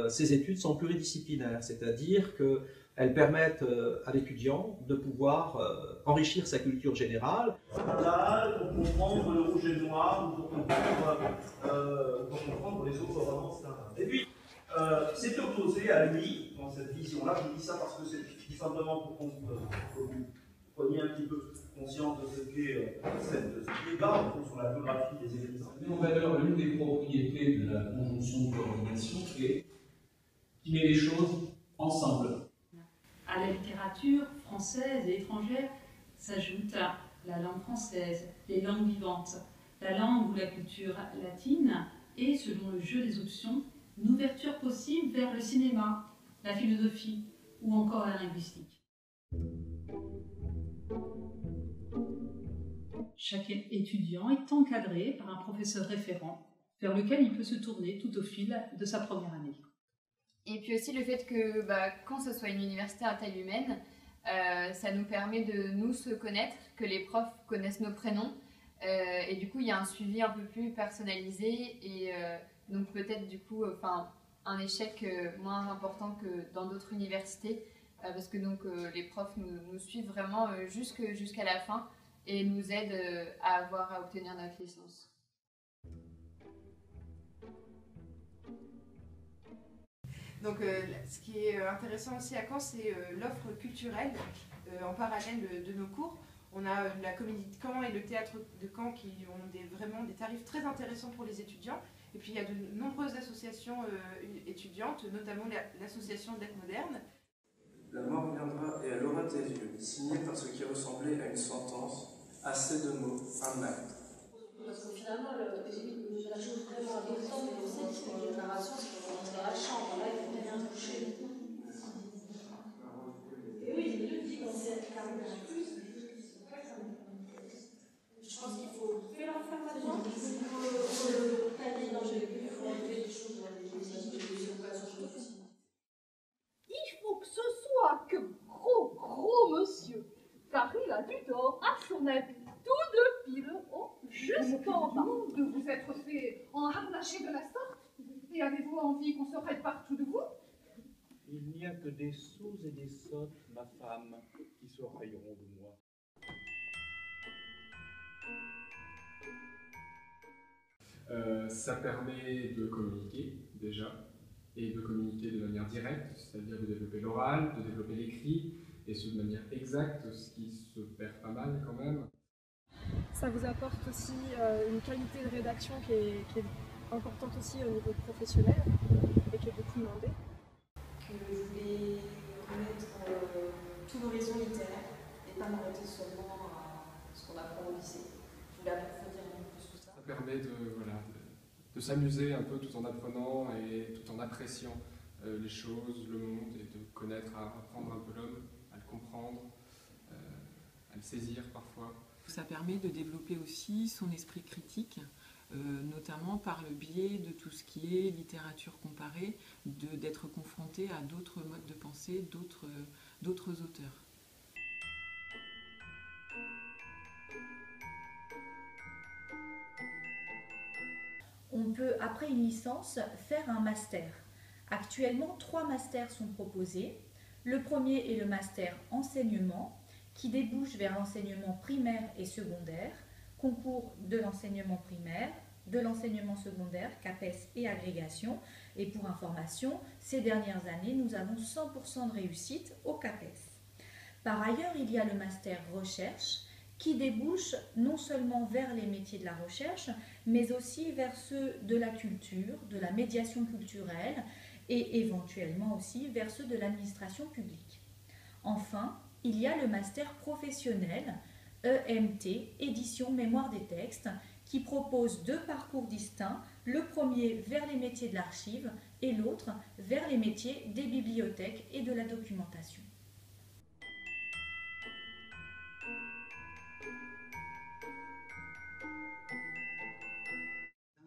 ces études sont pluridisciplinaires, c'est-à-dire qu'elles permettent à l'étudiant de pouvoir enrichir sa culture générale. Là, pour comprendre le rouge et le noir, ou pour comprendre les autres romances. Et puis, c'est opposé à lui, dans cette vision-là. Je dis ça parce que c'est tout simplement pour que vous preniez un petit peu conscience de ce qu'est ce débat sur la biographie des écrivains. On met en valeur l'une des propriétés de la conjonction de coordination qui met les choses ensemble. À la littérature française et étrangère s'ajoute la langue française, les langues vivantes, la langue ou la culture latine et, selon le jeu des options, une ouverture possible vers le cinéma, la philosophie ou encore la linguistique. Chaque étudiant est encadré par un professeur référent vers lequel il peut se tourner tout au fil de sa première année. Et puis aussi le fait que quand ce soit une université à taille humaine, ça nous permet de nous se connaître, que les profs connaissent nos prénoms, et du coup il y a un suivi un peu plus personnalisé et donc peut-être du coup un échec moins important que dans d'autres universités, parce que donc les profs nous suivent vraiment jusqu'à la fin et nous aident à obtenir notre licence. Donc, ce qui est intéressant aussi à Caen, c'est l'offre culturelle en parallèle de nos cours. On a la Comédie de Caen et le Théâtre de Caen qui ont vraiment des tarifs très intéressants pour les étudiants. Et puis, il y a de nombreuses associations étudiantes, notamment l'association d'Aide Moderne. La mort viendra et elle aura tes yeux, signée par ce qui ressemblait à une sentence, assez de mots, un acte. Parce que finalement, la chose vraiment importante de cette narration, c'est qu'on rentre dans la chambre, là, il faut bien toucher. Et oui, il le dit dans cette caméra. Je pense qu'il faut faire maintenant, pour le cahier dans il faut enlever des choses dans des occasions aussi. Il faut que ce soit que gros monsieur, car il a du tort à son avis. Tout de pile, jusqu'en bas. De vous être fait enharnacher de la sorte. Et avez-vous envie qu'on se répare tout de vous? Il n'y a que des sots et des sottes, ma femme, qui se railleront de moi. Ça permet de communiquer, déjà, et de communiquer de manière directe, c'est-à-dire de développer l'oral, de développer l'écrit, et ce de manière exacte, ce qui se perd pas mal quand même. Ça vous apporte aussi une qualité de rédaction qui est importante aussi au niveau professionnel et qui est beaucoup demandée. Je voulais connaître tout l'horizon littéraire et pas m'arrêter seulement à ce qu'on apprend au lycée. Je voulais approfondir un peu plus tout ça. Ça permet de s'amuser un peu tout en apprenant et tout en appréciant les choses, le monde, et de connaître, à apprendre un peu l'homme, à le comprendre, à le saisir parfois. Ça permet de développer aussi son esprit critique, notamment par le biais de tout ce qui est littérature comparée, d'être confronté à d'autres modes de pensée, d'autres auteurs. On peut, après une licence, faire un master. Actuellement, 3 masters sont proposés. Le premier est le master enseignement, qui débouche vers l'enseignement primaire et secondaire, concours de l'enseignement primaire, de l'enseignement secondaire, CAPES et agrégation. Et pour information, ces dernières années, nous avons 100% de réussite au CAPES. Par ailleurs, il y a le master recherche, qui débouche non seulement vers les métiers de la recherche, mais aussi vers ceux de la culture, de la médiation culturelle, et éventuellement aussi vers ceux de l'administration publique. Enfin, il y a le master professionnel, EMT, édition mémoire des textes, qui propose 2 parcours distincts, le premier vers les métiers de l'archive et l'autre vers les métiers des bibliothèques et de la documentation.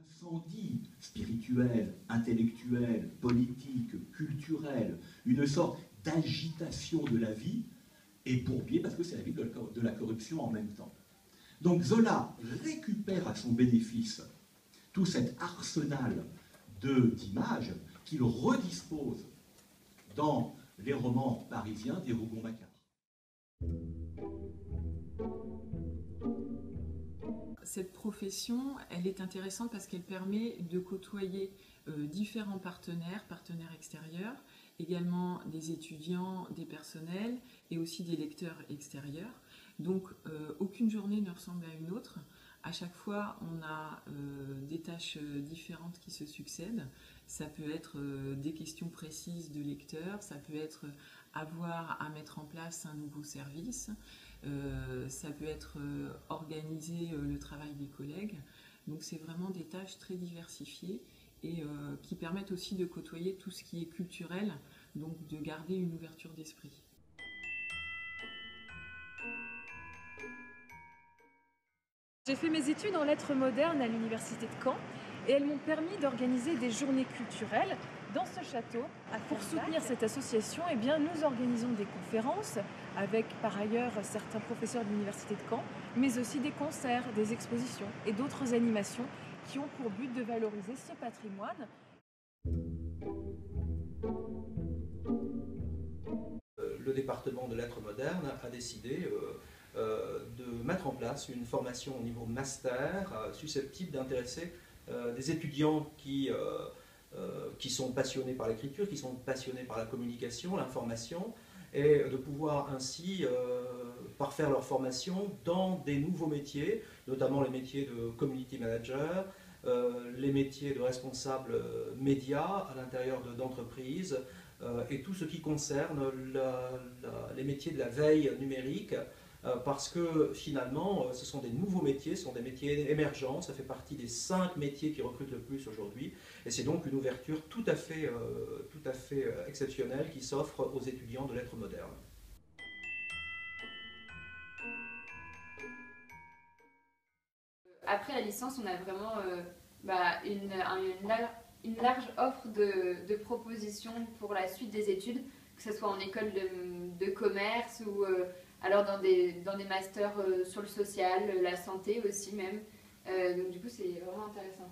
Incendie spirituel, intellectuel, politique, culturel, une sorte d'agitation de la vie, et Bourbier, parce que c'est la vie de la corruption en même temps. Donc Zola récupère à son bénéfice tout cet arsenal d'images qu'il redispose dans les romans parisiens des Rougon-Macquart. Cette profession, elle est intéressante parce qu'elle permet de côtoyer différents partenaires extérieurs, également des étudiants, des personnels et aussi des lecteurs extérieurs. Donc aucune journée ne ressemble à une autre. À chaque fois, on a des tâches différentes qui se succèdent. Ça peut être des questions précises de lecteurs, ça peut être avoir à mettre en place un nouveau service, ça peut être organiser le travail des collègues. Donc c'est vraiment des tâches très diversifiées et qui permettent aussi de côtoyer tout ce qui est culturel, donc de garder une ouverture d'esprit. J'ai fait mes études en lettres modernes à l'université de Caen et elles m'ont permis d'organiser des journées culturelles dans ce château. Pour soutenir cette association, eh bien, nous organisons des conférences avec par ailleurs certains professeurs de l'université de Caen, mais aussi des concerts, des expositions et d'autres animations qui ont pour but de valoriser ce patrimoine. Le département de lettres modernes a décidé de mettre en place une formation au niveau master susceptible d'intéresser des étudiants qui sont passionnés par l'écriture, qui sont passionnés par la communication, l'information, et de pouvoir ainsi parfaire leur formation dans des nouveaux métiers, notamment les métiers de community manager, les métiers de responsable média à l'intérieur d'entreprises, et tout ce qui concerne les métiers de la veille numérique, parce que finalement, ce sont des nouveaux métiers, ce sont des métiers émergents, ça fait partie des 5 métiers qui recrutent le plus aujourd'hui, et c'est donc une ouverture tout à fait exceptionnelle qui s'offre aux étudiants de lettres modernes. Après la licence, on a vraiment une large offre de propositions pour la suite des études, que ce soit en école de commerce ou alors dans des masters sur le social, la santé aussi même. Donc du coup, c'est vraiment intéressant.